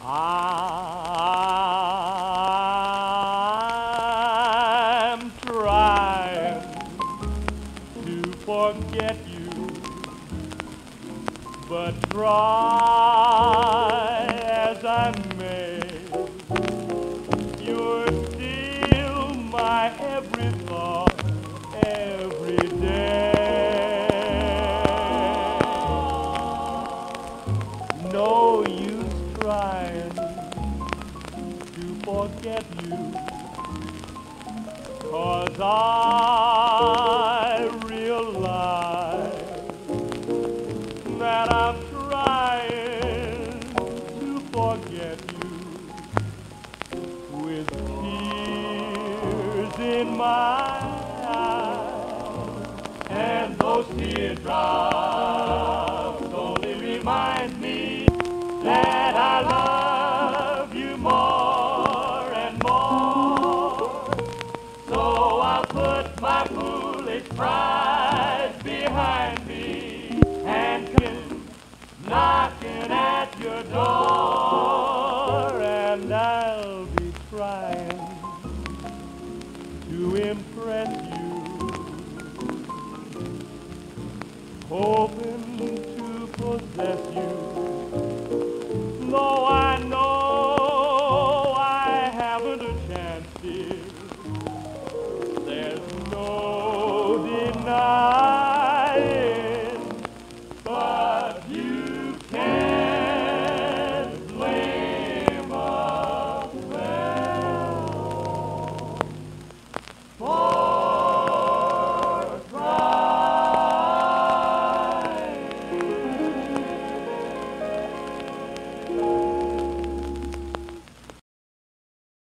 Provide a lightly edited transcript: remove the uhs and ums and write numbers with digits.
I'm trying to forget you, but try as I may, you're still my every thought, every day. No use trying to forget you, 'cause I realize that I'm trying to forget you with tears in my eyes, and those teardrops only remind me that